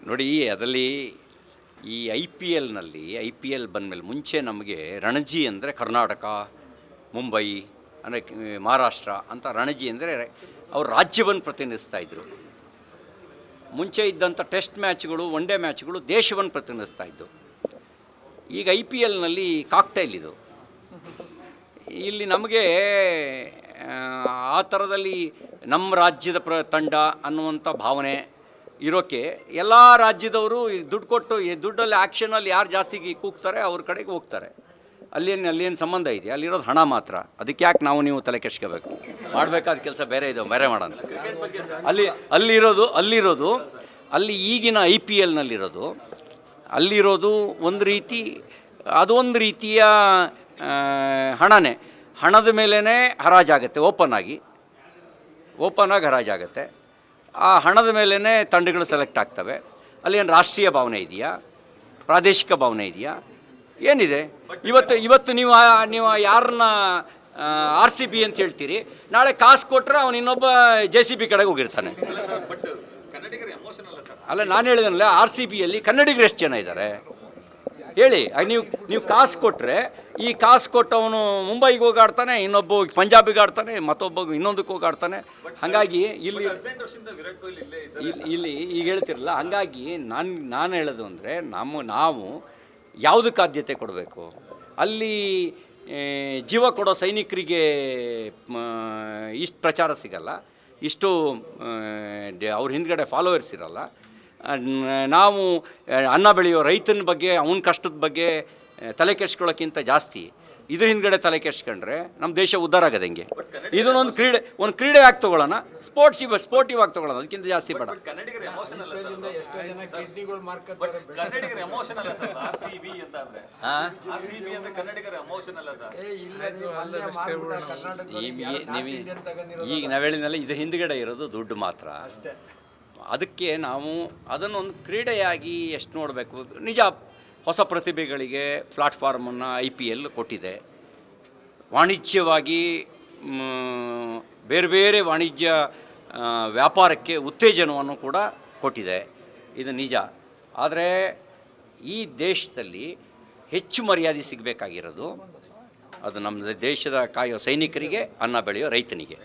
ನೋಡಿ, ಅದರಲ್ಲಿ ಈ ಐ ಪಿ ಎಲ್ ಬಂದಮೇಲೆ ಮುಂಚೆ ನಮಗೆ ರಣಜಿ ಅಂದರೆ ಕರ್ನಾಟಕ, ಮುಂಬೈ ಅಂದರೆ ಮಹಾರಾಷ್ಟ್ರ ಅಂತ ರಣಜಿ ಅಂದರೆ ಅವರು ರಾಜ್ಯವನ್ನು ಪ್ರತಿನಿಧಿಸ್ತಾಯಿದ್ರು. ಮುಂಚೆ ಇದ್ದಂಥ ಟೆಸ್ಟ್ ಮ್ಯಾಚ್ಗಳು, ಒನ್ ಡೇ ಮ್ಯಾಚ್ಗಳು ದೇಶವನ್ನು ಪ್ರತಿನಿಧಿಸ್ತಾಯಿದ್ದು. ಈಗ ಐ ಪಿ ಎಲ್ನಲ್ಲಿ ಕಾಕ್ಟೈಲ್ ಇದು. ಇಲ್ಲಿ ನಮಗೆ ಆ ಥರದಲ್ಲಿ ನಮ್ಮ ರಾಜ್ಯದ ತಂಡ ಅನ್ನುವಂಥ ಭಾವನೆ ಇರೋಕ್ಕೆ ಎಲ್ಲ ರಾಜ್ಯದವರು ದುಡ್ಡು ಕೊಟ್ಟು ದುಡ್ಡಲ್ಲಿ ಆ್ಯಕ್ಷನಲ್ಲಿ ಯಾರು ಜಾಸ್ತಿ ಕೂಗ್ತಾರೆ ಅವ್ರ ಕಡೆಗೆ ಹೋಗ್ತಾರೆ. ಅಲ್ಲೇನು ಸಂಬಂಧ ಇದೆ? ಅಲ್ಲಿರೋದು ಹಣ ಮಾತ್ರ. ಅದಕ್ಕೆ ಯಾಕೆ ನೀವು ತಲೆ ಕೆಡ್ಸ್ಕೋಬೇಕು? ಮಾಡಬೇಕಾದ ಕೆಲಸ ಬೇರೆ ಇದೆ, ಬೇರೆ ಮಾಡೋಣ. ಅಲ್ಲಿರೋದು ಅಲ್ಲಿ ಈಗಿನ ಐ ಪಿ ಎಲ್ನಲ್ಲಿರೋದು ಅಲ್ಲಿರೋದು ಒಂದು ರೀತಿ, ಅದೊಂದು ರೀತಿಯ ಹಣನೇ. ಹಣದ ಮೇಲೇ ಹರಾಜಾಗತ್ತೆ, ಓಪನ್ ಆಗಿ ಹರಾಜಾಗತ್ತೆ. ಆ ಹಣದ ಮೇಲೇ ತಂಡಗಳು ಸೆಲೆಕ್ಟ್ ಆಗ್ತವೆ. ಅಲ್ಲೇನು ರಾಷ್ಟ್ರೀಯ ಭಾವನೆ ಇದೆಯಾ? ಪ್ರಾದೇಶಿಕ ಭಾವನೆ ಇದೆಯಾ? ಏನಿದೆ? ಇವತ್ತು ನೀವು ಯಾರನ್ನ RCB ಅಂತ ಹೇಳ್ತೀರಿ, ನಾಳೆ ಕಾಸು ಕೊಟ್ಟರೆ ಅವನು ಇನ್ನೊಬ್ಬ JCB ಕಡೆಗೆ ಹೋಗಿರ್ತಾನೆ. ಅಲ್ಲ, ನಾನು ಹೇಳಿದನಲ್ಲ, RCBಯಲ್ಲಿ ಕನ್ನಡಿಗರು ಎಷ್ಟು ಜನ ಇದ್ದಾರೆ ಹೇಳಿ? ನೀವು ಕಾಸು ಕೊಟ್ಟರೆ, ಈ ಕಾಸು ಕೊಟ್ಟವನು ಮುಂಬೈಗೆ ಹೋಗಿ ಆಡ್ತಾನೆ, ಇನ್ನೊಬ್ಬ ಪಂಜಾಬಿಗೆ ಆಡ್ತಾನೆ, ಮತ್ತೊಬ್ಬ ಇನ್ನೊಂದಕ್ಕೆ ಹೋಗಿ ಆಡ್ತಾನೆ. ಹಾಗಾಗಿ ಇಲ್ಲಿ ಈಗ ಹೇಳ್ತಿರಲ್ಲ, ಹಾಗಾಗಿ ನಾನು ಹೇಳೋದು ಅಂದರೆ ನಾವು ಯಾವುದಕ್ಕೆ ಆದ್ಯತೆ ಕೊಡಬೇಕು? ಅಲ್ಲಿ ಜೀವ ಕೊಡೋ ಸೈನಿಕರಿಗೆ ಇಷ್ಟು ಪ್ರಚಾರ ಸಿಗಲ್ಲ, ಇಷ್ಟು ಅವ್ರ ಹಿಂದ್ಗಡೆ ಫಾಲೋವರ್ಸ್ ಇರಲ್ಲ. ನಾವು ಅನ್ನ ಬೆಳೆಯೋ ರೈತನ ಬಗ್ಗೆ, ಅವನ ಕಷ್ಟದ ಬಗ್ಗೆ ತಲೆ ಕೆಡ್ಸ್ಕೊಳ್ಳೋಕ್ಕಿಂತ ಜಾಸ್ತಿ ಇದ್ರ ಹಿಂದ್ಗಡೆ ತಲೆ ಕೆಡ್ಸ್ಕೊಂಡ್ರೆ ನಮ್ಮ ದೇಶ ಉದ್ಧಾರ ಆಗೋದು ಹೆಂಗೆ? ಇದನ್ನೊಂದು ಕ್ರೀಡೆ ಆಗಿ ತೊಗೊಳ್ಳೋಣ, ಸ್ಪೋರ್ಟಿವ್ ಆಗಿ ತೊಗೊಳ್ಳೋಣ, ಅದಕ್ಕಿಂತ ಜಾಸ್ತಿ ಬೇಡ. ಈಗ ನಾವು ಹೇಳಿದ್ನಲ್ಲ, ಇದ್ರ ಹಿಂದ್ಗಡೆ ಇರೋದು ದುಡ್ಡು ಮಾತ್ರ. ಅದಕ್ಕೆ ನಾವು ಅದನ್ನೊಂದು ಕ್ರೀಡೆಯಾಗಿ ಎಷ್ಟು ನೋಡಬೇಕು. ನಿಜ, ಹೊಸ ಪ್ರತಿಭೆಗಳಿಗೆ ಪ್ಲಾಟ್ಫಾರ್ಮನ್ನು IPL ಕೊಟ್ಟಿದೆ. ವಾಣಿಜ್ಯವಾಗಿ ಬೇರೆ ಬೇರೆ ವಾಣಿಜ್ಯ ವ್ಯಾಪಾರಕ್ಕೆ ಉತ್ತೇಜನವನ್ನು ಕೂಡ ಕೊಟ್ಟಿದೆ, ಇದು ನಿಜ. ಆದರೆ ಈ ದೇಶದಲ್ಲಿ ಹೆಚ್ಚು ಮರ್ಯಾದೆ ಸಿಗಬೇಕಾಗಿರೋದು ಅದು ನಮ್ಮ ದೇಶದ ಕಾಯೋ ಸೈನಿಕರಿಗೆ, ಅನ್ನ ಬೆಳೆಯೋ ರೈತನಿಗೆ.